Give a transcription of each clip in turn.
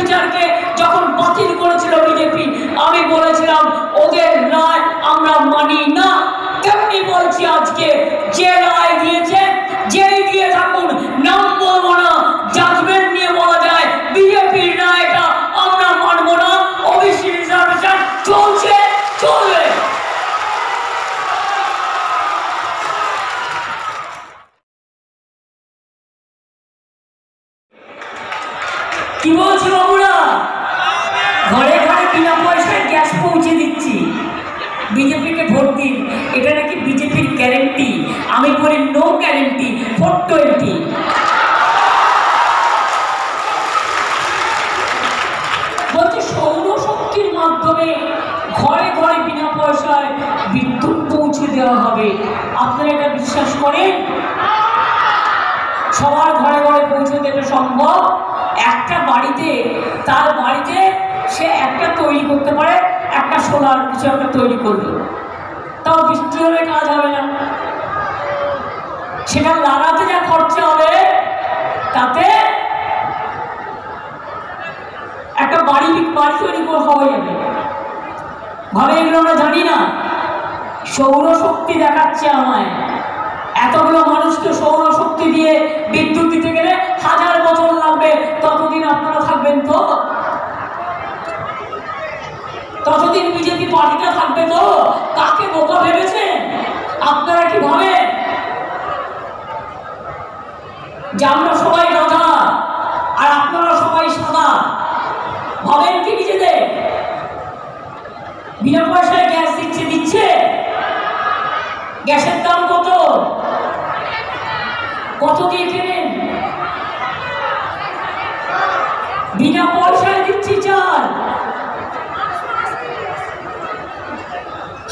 বিচারকে যখন বাতিল করেছিল বিজেপি, আমি বলেছিলাম ওদের রায় আমরা মানি না। তেমনি বলছি আজকে যে রায় দিয়েছে, যেই দিয়ে থাকুন, নাম বলবো না, জাজমেন্ট নিয়ে বলা যায় বিজেপির রায়টা আমরা মানবো না। ওবিসি রিজার্ভেশন চলছে, চলবে। কি বলছি বাবুরা? ঘরে ঘরে বিনা পয়সায় গ্যাস পৌঁছে দিচ্ছি, বিজেপিকে ভোট দিন। এটা নাকি বিজেপির গ্যারেন্টি। আমি বলি নো গ্যারেন্টি, 420। বলছে সৌরশক্তির মাধ্যমে ঘরে ঘরে বিনা পয়সায় বিদ্যুৎ পৌঁছে দেওয়া হবে। আপনারা এটা বিশ্বাস করেন? সবার ঘরে ঘরে পৌঁছে দেওয়া সম্ভব? একটা বাড়িতে, তার বাড়িতে সে একটা তৈরি করতে পারে, একটা সোলার কিছু একটা তৈরি করবে, তাও বৃষ্টি হলে কাজ হবে না। সেটা লাগাতে যা খরচা হবে, তাতে একটা বাড়ি তৈরি হয়ে যাবে। ভাবে এগুলো আমরা জানি না। সৌরশক্তি দেখাচ্ছে আমায়, এতগুলো মানুষকে সৌরশক্তি দিয়ে বিদ্যুৎ দিতে গেলে 1000 বছর লাগবে। ততদিন আপনারা থাকবেন তো? ততদিন বিজেপি পার্টিটা থাকবে তো? কাকে বোকা ভেবেছেন আপনারা? কি ভাবেন যে আমরা সবাই রাজা আর আপনারা সবাই সাদা? ভাবেন কি নিজেদের? বিনা পয়সায় গ্যাস দিচ্ছে। গ্যাসের দাম কত? কত দিয়ে কেনেন? বিনা পয়সায় দিচ্ছি চাল।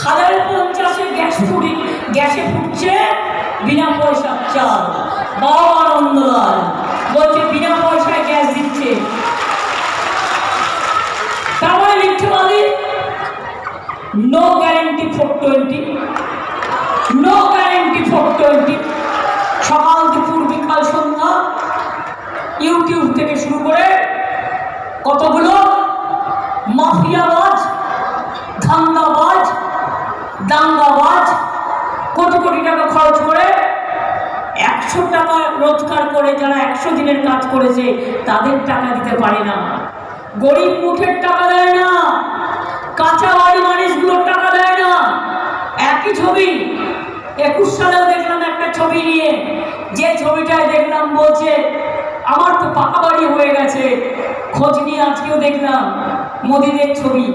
1050-এ গ্যাসে ফুটছে বিনা পয়সার চাল। বাবা আনন্দলাল বলছে বিনা পয়সায় গ্যাস দিচ্ছে। তারপরে লিখতে পারি নো গ্যারেন্টি 420, নো গ্যারেন্টি 420। সকাল দুপুর বিকাল সন্ধ্যা ইউটিউব থেকে শুরু করে কতগুলো মাফিয়াবাজ, ধান্দাবাজ, দাঙ্গাবাজ কোটি কোটি টাকা খরচ করে 100 টাকা রোজগার করে যারা 100 দিনের কাজ করেছে তাদের টাকা দিতে পারে না। গরিব মুখের টাকা দেয় না, কাঁচা বাড়ি মানুষগুলোর টাকা দেয় না। একই ছবি 21 সালেও দেখলাম একটা ছবি নিয়ে, যে ছবিটায় দেখলাম বলছে আমার তো পাকা বাড়ি হয়ে গেছে। খোঁজ নিয়ে আজকেও দেখলাম মোদিদের ছবি,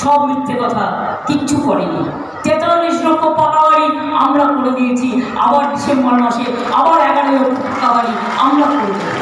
সব মিথ্যে কথা, কিচ্ছু করেনি। 43 লক্ষ পাকা বাড়ি আমরা করে দিয়েছি, আবার ডিসেম্বর মাসে আবার 11 লক্ষ পাকা বাড়ি আমরা করে দেবো।